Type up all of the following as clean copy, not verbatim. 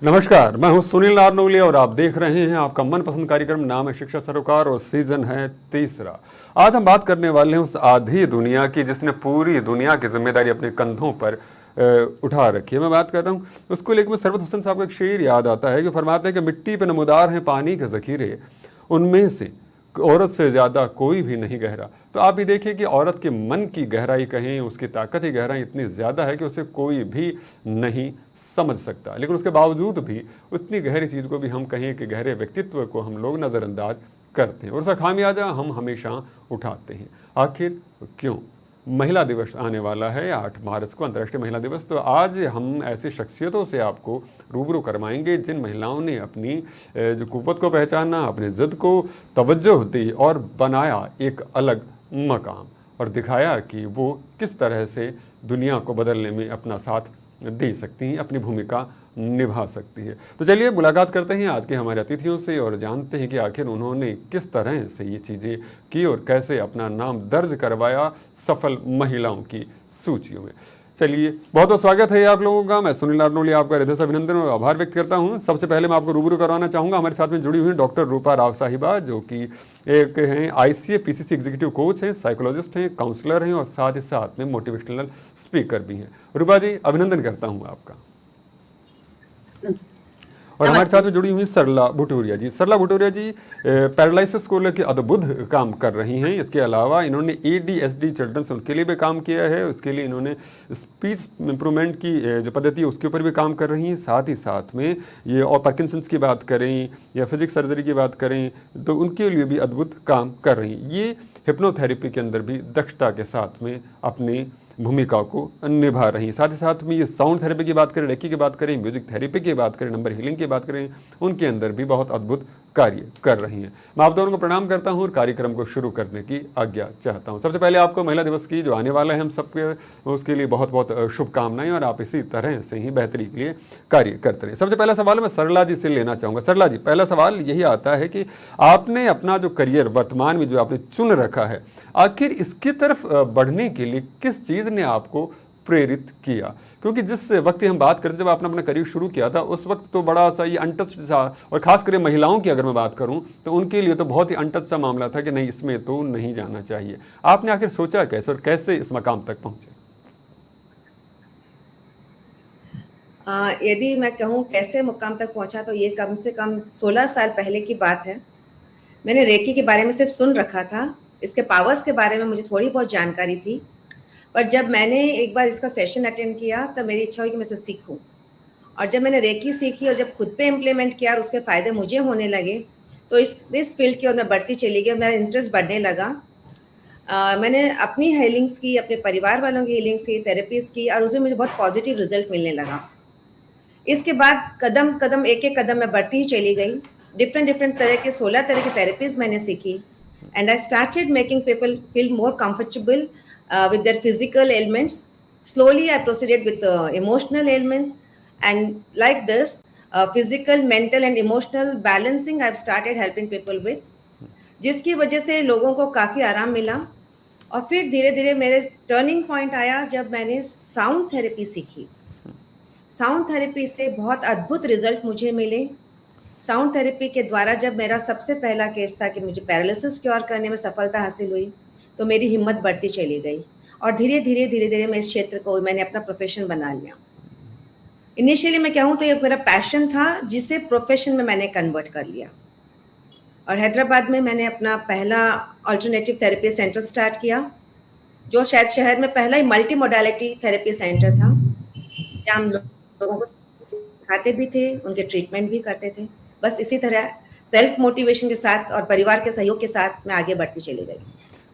नमस्कार, मैं हूं सुनील नारनौली और आप देख रहे हैं आपका मनपसंद कार्यक्रम नाम है शिक्षा सरोकार और सीजन है 3। आज हम बात करने वाले हैं उस आधी दुनिया की जिसने पूरी दुनिया की जिम्मेदारी अपने कंधों पर उठा रखी है। मैं बात करता हूँ उसको लेकर सरवत हुसैन साहब का एक शेर याद आता है कि फरमाते हैं कि मिट्टी पे नमूदार हैं पानी के ज़ख़ीरे, उनमें से औरत से ज़्यादा कोई भी नहीं गहरा। तो आप भी देखिए कि औरत के मन की गहराई कहें, उसकी ताकत की गहराई इतनी ज़्यादा है कि उसे कोई भी नहीं समझ सकता, लेकिन उसके बावजूद भी उतनी गहरी चीज़ को भी हम कहें कि गहरे व्यक्तित्व को हम लोग नज़रअंदाज करते हैं और उसका खामियाजा हम हमेशा उठाते हैं। आखिर क्यों? महिला दिवस आने वाला है 8 मार्च को, अंतर्राष्ट्रीय महिला दिवस। तो आज हम ऐसी शख्सियतों से आपको रूबरू करवाएंगे जिन महिलाओं ने अपनी जो कुव्वत को पहचाना, अपनी ज़िद को तवज्जो दी और बनाया एक अलग मकाम और दिखाया कि वो किस तरह से दुनिया को बदलने में अपना साथ दे सकती हैं, अपनी भूमिका निभा सकती है। तो चलिए मुलाकात करते हैं आज के हमारे अतिथियों से और जानते हैं कि आखिर उन्होंने किस तरह से ये चीज़ें की और कैसे अपना नाम दर्ज करवाया सफल महिलाओं की सूचियों में। चलिए, बहुत बहुत स्वागत है आप लोगों का। मैं सुनील नारनौली आपका हृदय से अभिनंदन और आभार व्यक्त करता हूं। सबसे पहले मैं आपको रूबरू करवाना चाहूँगा, हमारे साथ में जुड़ी हुई डॉक्टर रूपा राव साहिबा, जो कि एक हैं ICA PCC एग्जीक्यूटिव कोच हैं, साइकोलॉजिस्ट हैं, काउंसलर हैं और साथ ही साथ में मोटिवेशनल स्पीकर भी हैं। रूपा जी, अभिनंदन करता हूँ आपका। और हमारे साथ में जुड़ी हुई सरला भुटूरिया जी। सरला भुटूरिया जी पैरालिसिस को लेकर अद्भुत काम कर रही हैं। इसके अलावा इन्होंने ADHD चिल्ड्रंस उनके लिए भी काम किया है। उसके लिए इन्होंने स्पीच इम्प्रूवमेंट की जो पद्धति है उसके ऊपर भी काम कर रही हैं। साथ ही साथ में ये और पार्किंसंस की बात करें या फिजिक्स सर्जरी की बात करें तो उनके लिए भी अद्भुत काम कर रही हैं। ये हिप्नोथेरेपी के अंदर भी दक्षता के साथ में अपनी भूमिका को निभा रही हैं। साथ ही साथ में ये साउंड थेरेपी की बात करें, रेकी की बात करें, म्यूजिक थेरेपी की बात करें, नंबर हीलिंग की बात करें, उनके अंदर भी बहुत अद्भुत कार्य कर रही हैं। मैं आप दोनों को प्रणाम करता हूं और कार्यक्रम को शुरू करने की आज्ञा चाहता हूं। सबसे पहले आपको महिला दिवस की जो आने वाला है हम सबके उसके लिए बहुत बहुत शुभकामनाएं और आप इसी तरह से ही बेहतरी के लिए कार्य करते रहें। सबसे पहला सवाल मैं सरला जी से लेना चाहूँगा। सरला जी, पहला सवाल यही आता है कि आपने अपना जो करियर वर्तमान में जो आपने चुन रखा है, आखिर इसकी तरफ बढ़ने के लिए किस चीज़ ने आपको प्रेरित किया? क्योंकि जिस वक्त की हम बात करें, जब आपने अपना करियर शुरू किया था उस वक्त तो बड़ा सा ये अनटच्ड सा, और खास करके महिलाओं की अगर मैं बात करूं तो उनके लिए तो बहुत ही अनटच्ड सा मामला था कि नहीं, इसमें तो नहीं जाना चाहिए। आपने आखिर सोचा कैसे और कैसे इस मकाम तक पहुंचे? यदि मैं कहूँ कैसे मुकाम तक पहुंचा तो ये कम से कम 16 साल पहले की बात है। मैंने रेकी के बारे में सिर्फ सुन रखा था, इसके पावर्स के बारे में मुझे थोड़ी बहुत जानकारी थी, पर जब मैंने एक बार इसका सेशन अटेंड किया तब मेरी इच्छा हुई कि मैं इसे सीखूं। और जब मैंने रेकी सीखी और जब खुद पे इम्प्लीमेंट किया और उसके फ़ायदे मुझे होने लगे तो इस फील्ड की ओर मैं बढ़ती चली गई, मेरा इंटरेस्ट बढ़ने लगा। मैंने अपनी हीलिंग्स की, अपने परिवार वालों की हीलिंग्स की, थेरेपीज की और उसमें मुझे बहुत पॉजिटिव रिजल्ट मिलने लगा। इसके बाद कदम कदम एक एक कदम मैं बढ़ती ही चली गई। डिफरेंट तरह के 16 तरह की थेरेपीज मैंने सीखी and I started making people feel more comfortable with their physical ailments. Slowly I proceeded with emotional ailments, and like this physical, mental and emotional balancing I've started helping people with, जिसकी वजह से लोगों को काफ़ी आराम मिला। और फिर धीरे धीरे मेरे टर्निंग पॉइंट आया जब मैंने साउंड थेरेपी सीखी। साउंड थेरेपी से बहुत अद्भुत रिजल्ट मुझे मिले। साउंड थेरेपी के द्वारा जब मेरा सबसे पहला केस था कि मुझे पैरालिसिस क्योर करने में सफलता हासिल हुई तो मेरी हिम्मत बढ़ती चली गई और धीरे धीरे मैं इस क्षेत्र को मैंने अपना प्रोफेशन बना लिया। इनिशियली मैं कहूँ तो ये मेरा पैशन था जिसे प्रोफेशन में मैंने कन्वर्ट कर लिया। और हैदराबाद में मैंने अपना पहला अल्टरनेटिव थेरेपी सेंटर स्टार्ट किया, जो शायद शहर में पहला ही मल्टी मोडालिटी थेरेपी सेंटर था, जहाँ हम लोगों को सिखाते भी थे, उनके ट्रीटमेंट भी करते थे। बस इसी तरह सेल्फ मोटिवेशन के साथ और परिवार के सहयोग के साथ मैं आगे बढ़ती चली गई।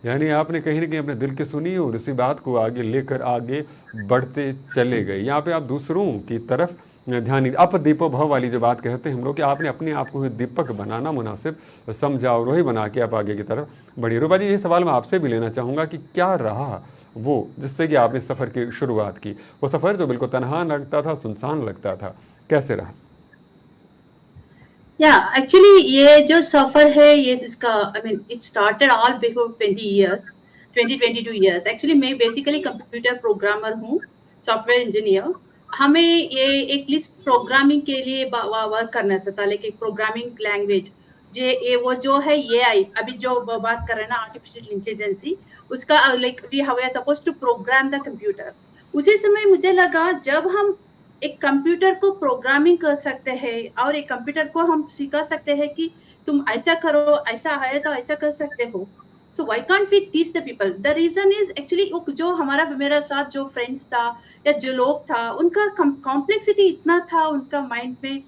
यानी आपने कहीं ना कहीं अपने दिल की सुनी और उसी बात को आगे लेकर आगे बढ़ते चले गए। यहाँ पे आप दूसरों की तरफ ध्यान, अप दीपो भव वाली जो बात कहते हैं हम लोग, कि आपने अपने आप को दीपक बनाना मुनासिब समझा और वही बना के आप आगे की तरफ बढ़ी। रूपा जी, ये सवाल मैं आपसे भी लेना चाहूँगा कि क्या रहा वो जिससे कि आपने सफ़र की शुरुआत की? वो सफ़र जो बिल्कुल तनहा लगता था, सुनसान लगता था, कैसे रहा? एक्चुअली ये जो सफर है ये इसका it started all before 22 years। Actually मैं बेसिकली कंप्यूटर प्रोग्रामर हूँ, सॉफ्टवेयर इंजीनियर। हमें ये एक लिस्ट प्रोग्रामिंग के लिए वर्क करना था, लाइक एक प्रोग्रामिंग लैंग्वेज ये वो जो है एआई, अभी जो बात कर रहे हैं ना आर्टिफिशियल इंटेलिजेंसी, उसका like we are suppose to program the computer. उसी समय मुझे लगा जब हम एक कंप्यूटर को प्रोग्रामिंग कर सकते हैं और एक कंप्यूटर को हम सिखा सकते हैं कि तुम ऐसा करो, ऐसा है तो ऐसा कर सकते हो, so why can't we teach the people. The reason is actually जो हमारा मेरा साथ जो फ्रेंड्स था या जो लोग था, उनका कॉम्प्लेक्सिटी इतना था उनका माइंड में,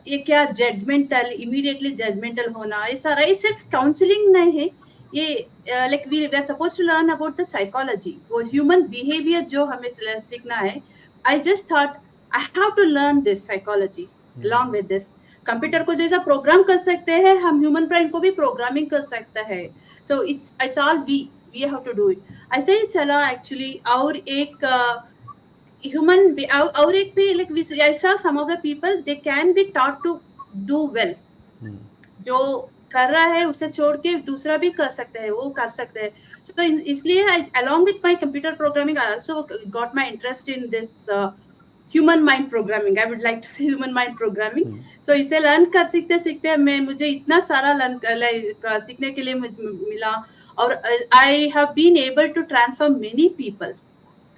ये क्या जजमेंटल, इमीडिएटली जजमेंटल होना, ये सारा, ये सिर्फ काउंसलिंग नहीं है, ये like we are suppose to learn about the psychology, वो ह्यूमन बिहेवियर जो हमें सीखना है। I just thought I have to learn this psychology along with this। Computer को जैसा प्रोग्राम कर सकते हैं, हम ह्यूमन ब्रेन को भी प्रोग्रामिंग कर सकते हैं, so it's all we have to do it. ऐसे ही चला एक्चुअली। और एक ह्यूमन और एक भी like I saw some of the people they can be taught to do well, जो कर रहा है उसे छोड़ के दूसरा भी कर सकते हैं, वो कर सकते हैं। So इसलिए along with my computer programming, I also got my interest in this human mind programming. I would like to say human mind programming. So इसे लर्न कर सीखते सीखते मुझे इतना सारा लर्न सीखने के लिए मिला, और I have been able to transform many people.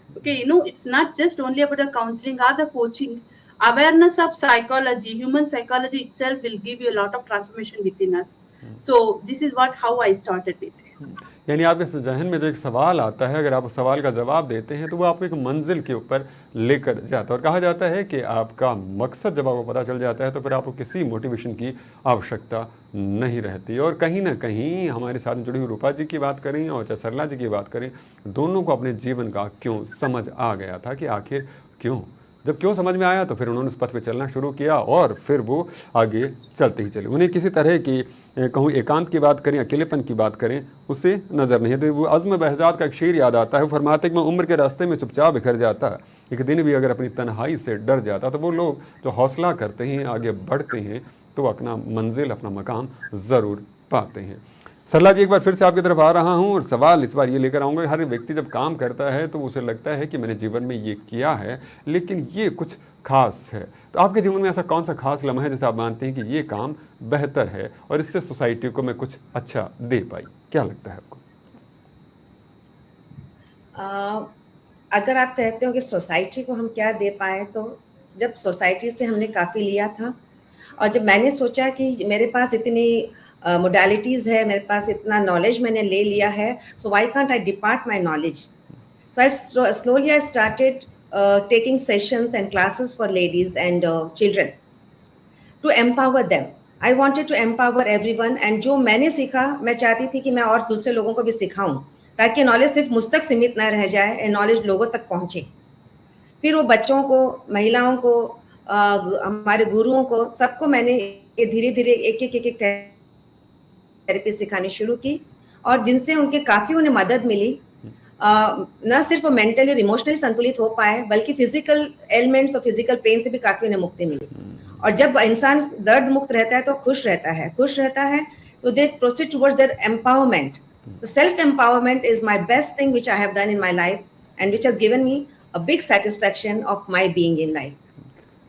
Okay, you know, it's not just only about the counseling or the coaching. Awareness of psychology, human psychology itself will give you a lot of transformation within us. So this is how I started with. यानी आपके जहन में जो एक सवाल आता है, अगर आप उस सवाल का जवाब देते हैं तो वो आपको एक मंजिल के ऊपर लेकर जाता है। और कहा जाता है कि आपका मकसद जब आपको पता चल जाता है तो फिर आपको किसी मोटिवेशन की आवश्यकता नहीं रहती। और कहीं ना कहीं हमारे साथ जुड़ी हुई रूपा जी की बात करें और चाहे सरला जी की बात करें, दोनों को अपने जीवन का क्यों समझ आ गया था कि आखिर क्यों। जब क्यों समझ में आया तो फिर उन्होंने उस पथ पे चलना शुरू किया और फिर वो आगे चलते ही चले। उन्हें किसी तरह की कहूँ एकांत की बात करें, अकेलेपन की बात करें, उसे नज़र नहीं। तो वो अज़्म बहजाद का एक शेर याद आता है, वो फरमाते हैं कि मैं उम्र के रास्ते में चुपचाप बिखर जाता, एक दिन भी अगर अपनी तन्हाई से डर जाता। तो वो लोग जो हौसला करते हैं, आगे बढ़ते हैं, तो अपना मंजिल, अपना मकाम ज़रूर पाते हैं। सरला जी, एक बार फिर से आपकी तरफ आ रहा हूँ और सवाल इस बार ये लेकर आऊँगा, हर व्यक्ति जब काम करता है तो उसे लगता है कि मैंने जीवन में ये किया है, लेकिन ये कुछ खास है। तो आपके जीवन में ऐसा कौन सा खास लम्हा है जिसे आप मानते हैं कि ये काम बेहतर है और इससे सोसाइटी को मैं कुछ अच्छा दे पाई? क्या लगता है आपको? अगर आप कहते हो कि सोसाइटी को हम क्या दे पाए, तो जब सोसाइटी से हमने काफ़ी लिया था, और जब मैंने सोचा कि मेरे पास इतनी मोडालिटीज़ है, मेरे पास इतना नॉलेज मैंने ले लिया है, सो why can't I depart my knowledge. So I slowly I started taking sessions and classes for ladies and children to empower them. I wanted to empower everyone, and जो मैंने सीखा मैं चाहती थी कि मैं और दूसरे लोगों को भी सिखाऊं, ताकि नॉलेज सिर्फ मुझ तक सीमित ना रह जाए, नॉलेज लोगों तक पहुंचे। फिर वो बच्चों को, महिलाओं को, हमारे गुरुओं को, सबको मैंने धीरे धीरे एक एक थेरेपी सिखानी शुरू की, और जिनसे उनके काफ़ी उन्हें मदद मिली। न सिर्फ मेंटली और इमोशनली संतुलित हो पाए, बल्कि फिजिकल एलिमेंट्स और फिजिकल पेन से भी काफ़ी उन्हें मुक्ति मिली। और जब इंसान दर्द मुक्त रहता है तो खुश रहता है, तो they proceed towards their empowerment. So self-empowerment is my best thing which I have done in my life and which has given me a big satisfaction of my being in life.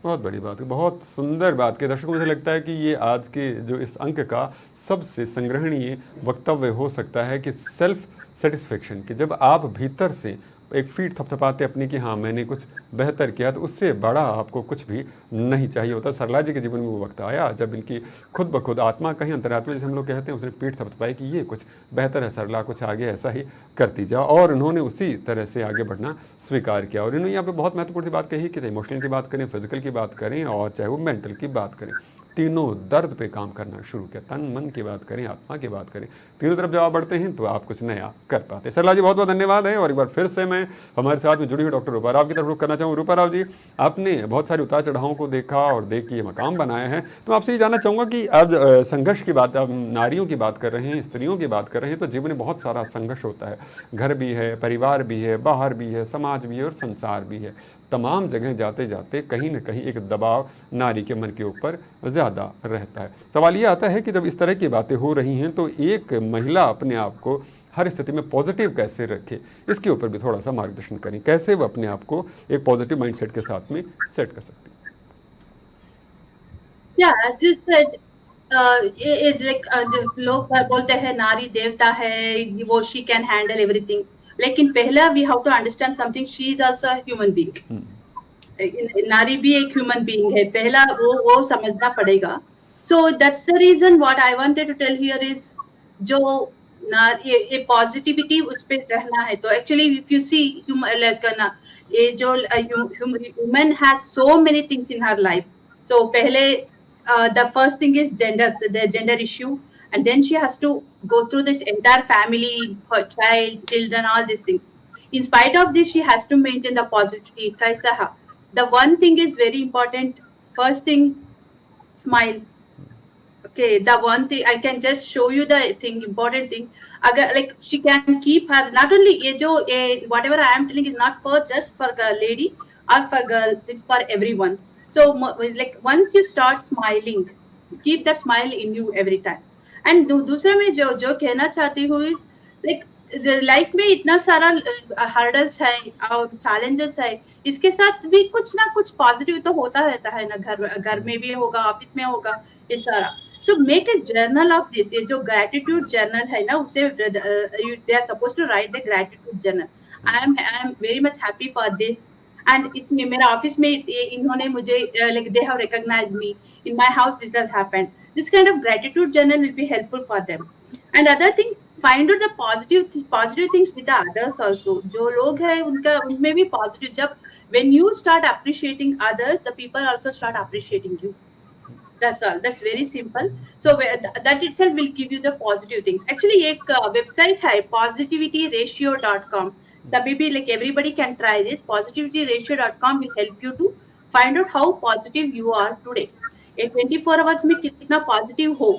बहुत बड़ी बात है, बहुत सुंदर बात की। दर्शकों, मुझे लगता है कि ये आज के जो इस अंक का सबसे संग्रहणीय वक्तव्य हो सकता है कि सेल्फ सेटिस्फेक्शन, कि जब आप भीतर से एक फीट थपथपाते अपनी कि हाँ मैंने कुछ बेहतर किया, तो उससे बड़ा आपको कुछ भी नहीं चाहिए होता। सरला जी के जीवन में वो वक्त आया जब इनकी खुद ब खुद आत्मा, कहीं अंतरात्मा जैसे हम लोग कहते हैं, उसने पीठ थपथपाई कि ये कुछ बेहतर है सरला, कुछ आगे ऐसा ही करती जा, और उन्होंने उसी तरह से आगे बढ़ना स्वीकार किया। और इन्होंने यहाँ पे बहुत महत्वपूर्ण सी बात कही कि चाहे इमोशनल की बात करें, फिजिकल की बात करें, और चाहे वो मेंटल की बात करें, तीनों दर्द पे काम करना शुरू किया। तन मन की बात करें, आत्मा की बात करें, तीनों तरफ जब आप बढ़ते हैं तो आप कुछ नया कर पाते हैं। सरला जी, बहुत बहुत धन्यवाद है। और एक बार फिर से मैं हमारे साथ में जुड़ी हुई डॉक्टर रूपा राव की तरफ रुख करना चाहूँ। रूपा राव जी, आपने बहुत सारे उतार चढ़ावों को देखा और देख के ये मकाम बनाया है, तो आपसे ये जानना चाहूँगा कि अब संघर्ष की बात, अब नारियों की बात कर रहे हैं, स्त्रियों की बात कर रहे हैं, तो जीवन में बहुत सारा संघर्ष होता है। घर भी है, परिवार भी है, बाहर भी है, समाज भी है और संसार भी है। तमाम जगह जाते जाते कहीं न कहीं एक दबाव नारी के मन के ऊपर ज़्यादा रहता है। सवाल ये आता है कि जब इस तरह की बातें हो रही हैं तो एक महिला अपने आप को हर स्थिति में पॉजिटिव कैसे रखे, इसके ऊपर भी थोड़ा सा मार्गदर्शन करें, कैसे वो अपने आप को एक पॉजिटिव माइंडसेट के साथ में सेट कर सकती है। Yeah, as you said, जो लोग बोलते हैं नारी देवता है, वो शी कैन हैंडल एवरीथिंग, लेकिन पहला we have to understand something, she is also a human being. नारी भी एक ह्यूमन बीइंग है, पहला वो समझना पड़ेगा। So that's the reason what I wanted to tell here is, जो ये पॉजिटिविटी उस पे रहना है। तो actually if you see like ना, ये जो human has so many things in her life. So पहले the first thing is the gender issue, and then she has to go through this entire family, her child, children, all these things. In spite of this, she has to maintain the positivity. Kaisa ha? The one thing is very important. First thing, smile. Okay, the one thing I can just show you the thing, important thing. Agar like she can keep her, not only whatever I am telling is not for just for a lady or for girl, it's for everyone. So like once you start smiling, keep that smile in you every time. And दूसरा में जो कहना चाहती हूँ is like life में इतना सारा hurdles है और चैलेंजेस है, इसके साथ भी कुछ ना कुछ पॉजिटिव तो होता रहता है ना, घर में भी होगा, ऑफिस में होगा, ये सारा। So make a journal of this. ये जो ग्रेटिट्यूड जर्नल है ना, उसे they are supposed to write the gratitude journal. I am very much happy for this. And इसमें मेरा ऑफिस में इन्होंने मुझे like they have recognised me, in my house this has happened. This kind of gratitude journal will be helpful for them. And other thing, find out the positive things with the others also. जो लोग हैं उनका उनमें भी positive, जब when you start appreciating others, the people also start appreciating you. That's all. That's very simple. So that itself will give you the positive things. Actually एक website है positivityratio.com. सभी भी like everybody can try this. positivityratio.com will help you to find out how positive you are today. 24 hours में कितना positive हो,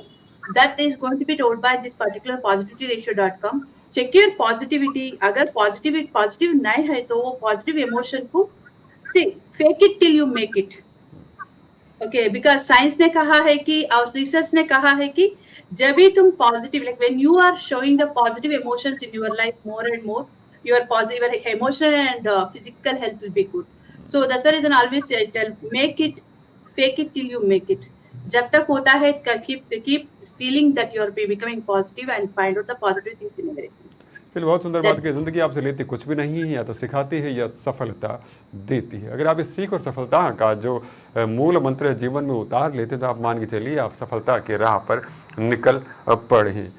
that is going to be told by this particular positivityratio.com. Check your positivity. अगर positive नहीं है तो वो positive emotion को see, fake it till you make it. Okay, because science ने कहा है कि और research ने कहा है कि जब भी तुम positive, like when you are showing the positive emotions in your life more and more, your emotional and physical health will be good. So that's the reason always I tell, make it, fake it till you make it. जब तक होता है keep feeling that you are becoming positive and find out the positive things in everything. चलिए, बहुत सुंदर बात कि ज़िंदगी आपसे लेती कुछ भी नहीं है, या तो सिखाती है या सफलता देती है। अगर आप इस सीख और सफलता का जो मूल मंत्र जीवन में उतार लेते हैं तो आप मान के चलिए आप सफलता के राह पर निकल पड़े हैं।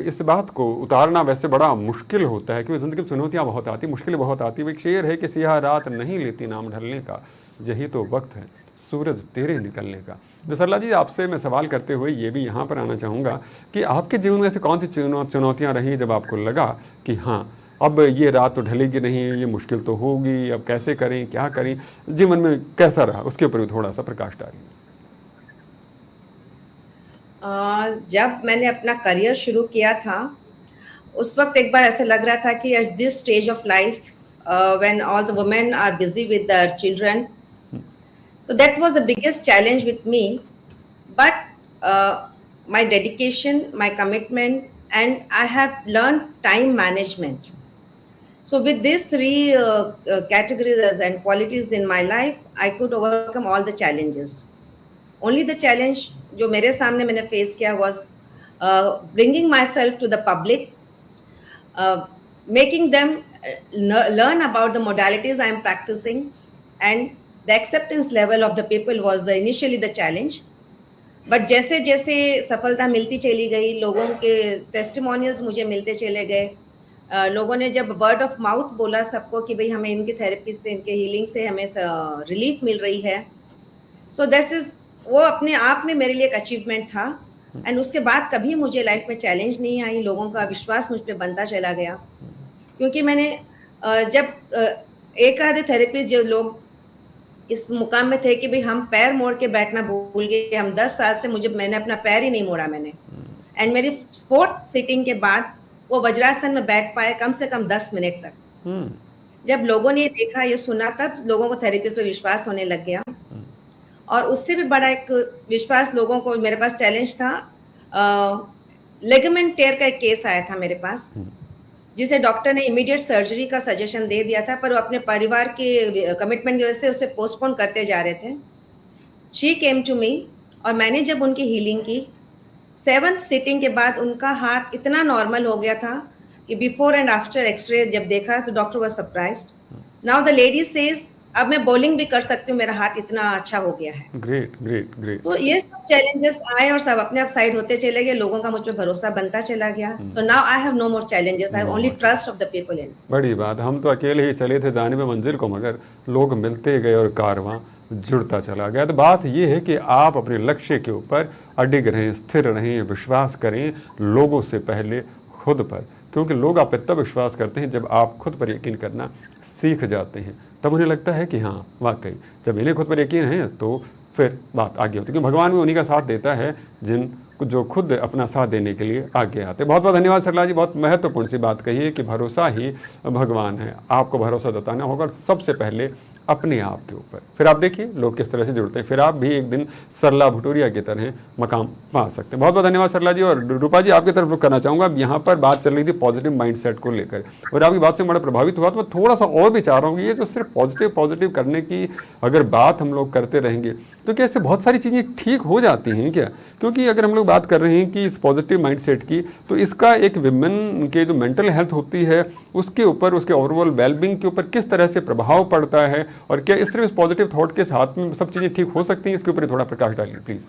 इस बात को उतारना वैसे बड़ा मुश्किल होता है क्योंकि ज़िंदगी में चुनौतियाँ बहुत आती, मुश्किलें बहुत आती। वो एक शेर है कि सियाह रात नहीं लेती नाम ढलने का, यही तो वक्त है सूरज तेरे निकलने का। सरला जी, आपसे मैं सवाल करते हुए ये भी यहाँ पर आना चाहूँगा कि आपके जीवन में ऐसे कौन सी चुनौतियाँ रही जब आपको लगा कि हाँ अब ये रात तो ढलेगी नहीं, ये मुश्किल तो होगी, अब कैसे करें, क्या करें, जीवन में कैसा रहा, उसके ऊपर भी थोड़ा सा प्रकाश डालिए। जब मैंने अपना करियर शुरू किया था उस वक्त एक बार ऐसे लग रहा था कि at this stage of life when all the women are busy with their children, so that was the biggest challenge with me, but my dedication, my commitment, and I have learned time management. So with these three categories and qualities in my life, I could overcome all the challenges. Only the challenge जो मेरे सामने मैंने face किया was bringing myself to the public, making them learn about the modalities I am practicing, and the acceptance level of the people was initially the challenge. But जैसे जैसे सफलता मिलती चली गई, लोगों के टेस्टिमोनियल्स मुझे मिलते चले गए, लोगों ने जब वर्ड ऑफ माउथ बोला सबको कि भाई हमें इनके थेरेपी से, इनके हीलिंग से हमें रिलीफ मिल रही है, सो दैट इज वो अपने आप में मेरे लिए एक अचीवमेंट था। एंड उसके बाद कभी मुझे लाइफ में चैलेंज नहीं आई, लोगों का विश्वास मुझ पर बनता चला गया, क्योंकि मैंने जब एक आधे थेरेपी जो लोग इस मुकाम में थे कि भाई हम पैर मोड़ के बैठना भूल गए, हम 10 साल से मैंने अपना पैर ही नहीं मोड़ा मैंने। एंड मेरी 4th सिटिंग के बाद वो वज्रासन में बैठ पाए कम से कम 10 मिनट तक। जब लोगों ने देखा, ये सुना, तब लोगों को थेरेपिस्ट पे विश्वास होने लग गया। और उससे भी बड़ा एक विश्वास लोगों को, मेरे पास चैलेंज था लेगामेंट टेयर का एक केस आया था मेरे पास, जिसे डॉक्टर ने इमीडिएट सर्जरी का सजेशन दे दिया था, पर वो अपने परिवार के कमिटमेंट की वजह से उसे पोस्टपोन करते जा रहे थे। शी केम टू मी, और मैंने जब उनकी हीलिंग की, 7th सिटिंग के बाद उनका हाथ इतना नॉर्मल हो गया था कि बिफोर एंड आफ्टर एक्सरे जब देखा तो doctor was surprised. Now the lady says अब मैं बॉलिंग भी कर सकती हूँ, मेरा हाथ इतना अच्छा हो गया है। Great great great. तो ये सब चैलेंजेस आए और सब अपने आप साइड होते चले गए, लोगों का मुझ पे भरोसा बनता चला गया। So now I have no more challenges, I have only trust of the people in. बड़ी बात, हम तो अकेले ही चले थे जाने में मंजिल को, मगर लोग मिलते गए और कारवां जुड़ता चला गया। तो बात ये है कि आप अपने लक्ष्य के ऊपर अडिग रहें, स्थिर रहें, विश्वास करें लोगों से पहले खुद पर, क्योंकि लोग आप पे तब विश्वास करते हैं जब आप खुद पर यकीन करना सीख जाते हैं। तब उन्हें लगता है कि हाँ वाकई जब इन्हें खुद पर यकीन है तो फिर बात आगे होती है, क्योंकि भगवान भी उन्हीं का साथ देता है जो खुद अपना साथ देने के लिए आगे आते हैं। बहुत बहुत धन्यवाद सरला जी, बहुत महत्वपूर्ण सी बात कही है कि भरोसा ही भगवान है। आपको भरोसा जताना होगा सबसे पहले अपने आप के ऊपर, फिर आप देखिए लोग किस तरह से जुड़ते हैं, फिर आप भी एक दिन सरला भटूरिया की तरह मकाम पा सकते हैं। बहुत बहुत धन्यवाद सरला जी। और रूपा जी आपकी तरफ रुख करना चाहूँगा। अब यहाँ पर बात चल रही थी पॉजिटिव माइंडसेट को लेकर, और आपकी बात से बड़ा प्रभावित हुआ, तो मैं थोड़ा सा और भी चाह रहा हूँ कि ये जो सिर्फ पॉजिटिव करने की अगर बात हम लोग करते रहेंगे तो क्या इससे बहुत सारी चीज़ें ठीक हो जाती हैं क्या? क्योंकि अगर हम लोग बात कर रहे हैं कि इस पॉजिटिव माइंडसेट की, तो इसका एक विमेन के जो मेंटल हेल्थ होती है उसके ऊपर, उसके ओवरऑल वेलबींग के ऊपर किस तरह से प्रभाव पड़ता है, और क्या इस तरह इस पॉजिटिव थॉट के साथ में सब चीज़ें ठीक हो सकती हैं? इसके ऊपर थोड़ा प्रकाश डालिए प्लीज़।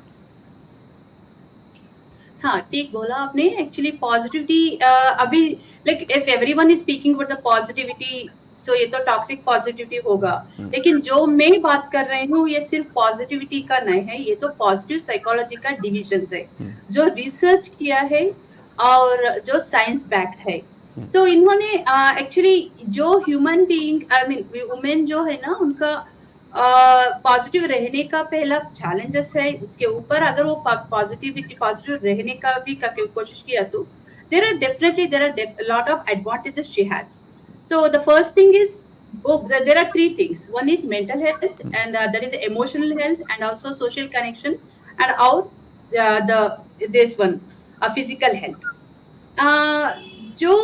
हाँ, ठीक बोला आपने। एक्चुअली पॉजिटिविटी अभी like if everyone is speaking about the positivity, so ये तो टॉक्सिक पॉजिटिविटी होगा। लेकिन जो मैं बात कर रही हूँ ये सिर्फ पॉजिटिविटी का नहीं है, ये तो पॉजिटिव साइकोलॉजी का डिवीजन है जो रिसर्च किया है और जो साइंस बैक्ड है। सो इन्होंने एक्चुअली जो human being, I mean women जो है ना, उनका पॉजिटिव रहने का पहला चैलेंजेस है। उसके ऊपर अगर वो पॉजिटिव रहने का भी कोशिश किया तो there are lot of advantages she has. So the first thing is, there are three things. One is mental health, and that is emotional health, and also social connection, and this one, physical health. जो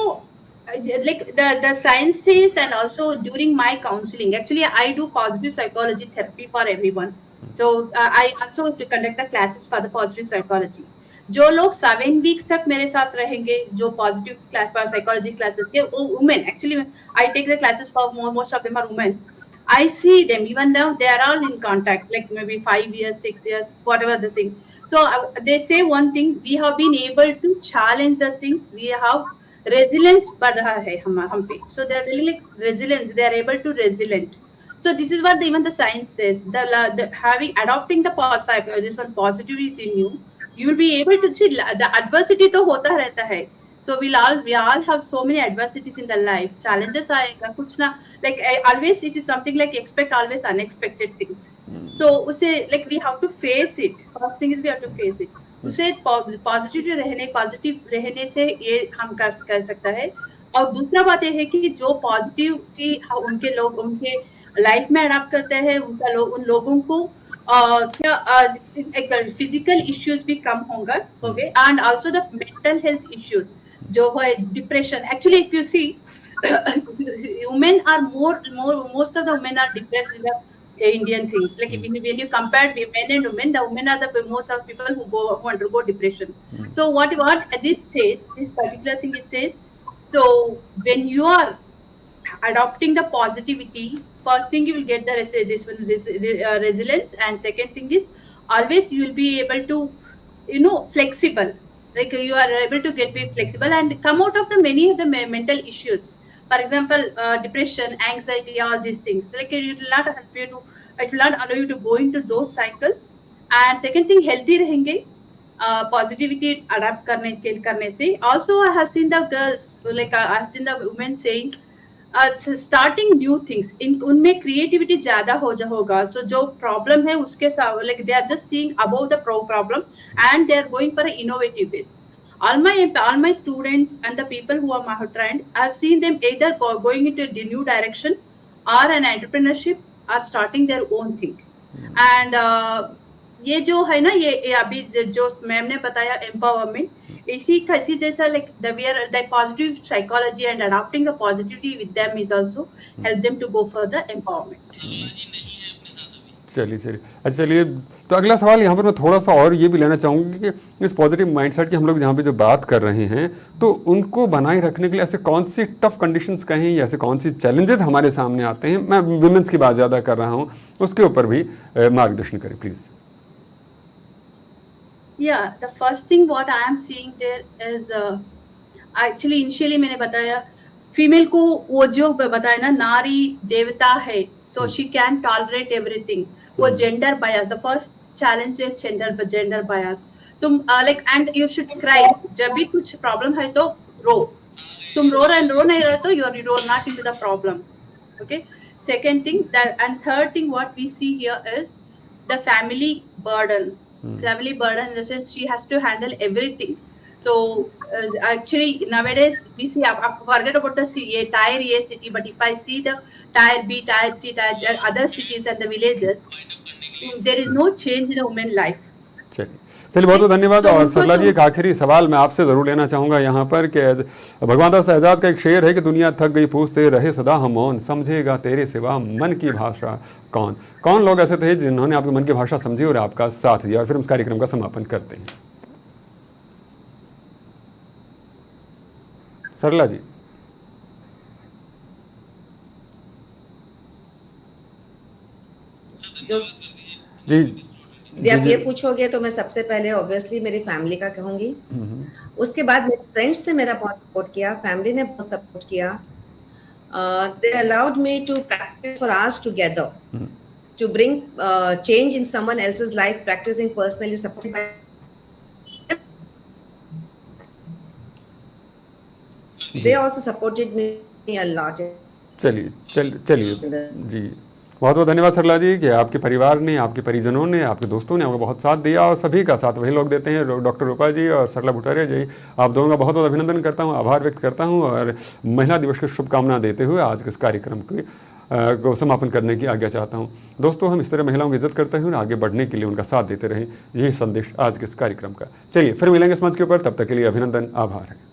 like the sciences, and also during my counseling, actually I do positive psychology therapy for everyone. So I also conduct the classes for the positive psychology. जो लोग 7 weeks तक मेरे साथ रहेंगे, जो positive class पर psychology classes के, वो women, actually I take the classes for most of them are women. I see them even though they are all in contact, like maybe 5 years, 6 years, whatever the thing. So they say one thing: we have been able to challenge the things. We have resilience बढ़ा है हम पे. So they are really like resilience. They are able to resilient. So this is what even the science says. Adopting the this one positivity in you, you will be able to see the adversity तो होता रहता है. So we all have so many adversities in the life. Challenges आएगा कुछ ना, like always it is something like expect always unexpected things. So उसे like we have to face it. First thing is we have to face it. उसे positive रहने से ये हम कर सकता है. और दूसरा बात ये है कि जो पॉजिटिव की उनके लोग उनके लाइफ में अडॉप्ट करते हैं, उन लोगों को फिजिकल इश्यूज भी कम होंगे, and also the mental health issues जो है depression. Actually if you see women are most of the women are depressed in the Indian things. Like when you compare men and women, the women are the most of people who undergo depression. So what this says, this particular thing it says, so when you are adopting the positivity, first thing you will get the resilience, and second thing is always you will be able to flexible, like you are able to be flexible and come out of the many of the mental issues. For example, depression, anxiety, all these things, like it will not help you to, it will not allow you to go into those cycles. And second thing, healthy रहेंगे, positivity adapt करने से. Also I have seen the girls, like I have seen the women saying starting new things, उनमें creativity ज़्यादा होगा. So जो problem है उसके साथ, like they are just seeing above the problem and they are going for an innovative base. All my students and the people who are my friend, I have seen them either going into the new direction or an entrepreneurship or starting their own thing. And ये जो है ना ये अभी जो ma'am ने बताया empowerment, इसी जैसा like the positive psychology and adopting the positivity with them is also help them to go for the empowerment. चलिए चलिए, अच्छा चलिए, तो अगला सवाल यहाँ पर मैं थोड़ा सा और ये भी लेना चाहूँगी कि इस पॉजिटिव माइंडसेट की हम लोग यहाँ पे जो बात कर रहे हैं, तो उनको बनाए रखने के लिए ऐसे कौन सी टफ कंडीशंस कहें या ऐसे कौन सी चैलेंजेस हमारे सामने आते हैं, मैं विमेंस की बात ज़्यादा कर रहा हूँ, उसके ऊपर भी मार्गदर्शन करें please. Yeah, the first thing what I am seeing there is actually initially मैंने बताया फीमेल को वो जो बताया ना नारी देवता है, so she can tolerate everything. वो gender bias, the first challenge है जेंडर बायस। तुम like and you should cry, जब भी कुछ प्रॉब्लम है तो रो, तुम रो नहीं रहे तो you are not into the problem. Okay, second thing that and third thing what we see here is the family burden. Family burden in the sense she has to handle everything. So actually nowadays we see, I forget about the tier A city, but if I see the tier B, tier C, tier other cities and the villages, there is no change in the women life. चलिए बहुत बहुत धन्यवाद। और सरला जी, एक आखिरी सवाल मैं आपसे ज़रूर लेना चाहूँगा यहाँ पर कि भगवान दास शहजाद का एक शेर है कि दुनिया थक गई पूछते रहे सदा हम मौन, समझेगा तेरे सिवा मन की भाषा कौन। कौन लोग ऐसे थे जिन्होंने आपके मन की भाषा समझी और आपका साथ दिया, और फिर उस कार्यक्रम का समापन करते हैं। सरला जी। जी आप ये पूछोगे तो मैं सबसे पहले ऑब्वियसली मेरी फैमिली का कहूंगी, उसके बाद मेरे फ्रेंड्स ने मेरा बहुत सपोर्ट किया, फैमिली ने बहुत सपोर्ट किया। They allowed me to practise for hours together to bring change in someone else's life, practising personally supported by, they also supported me a lot. चलिए जी, बहुत बहुत धन्यवाद सरला जी कि आपके परिवार ने, आपके परिजनों ने, आपके दोस्तों ने आपको बहुत साथ दिया, और सभी का साथ वही लोग देते हैं। डॉक्टर रूपा जी और सरला भुटारिया जी, आप दोनों का बहुत बहुत अभिनंदन करता हूँ, आभार व्यक्त करता हूँ, और महिला दिवस की शुभकामना देते हुए आज के इस कार्यक्रम को समापन करने की आज्ञा चाहता हूँ। दोस्तों, हम इस तरह महिलाओं की इज्जत करते हुए आगे बढ़ने के लिए उनका साथ देते रहें, यही संदेश आज के इस कार्यक्रम का। चलिए फिर मिलेंगे इस मंच के ऊपर, तब तक के लिए अभिनंदन, आभार है।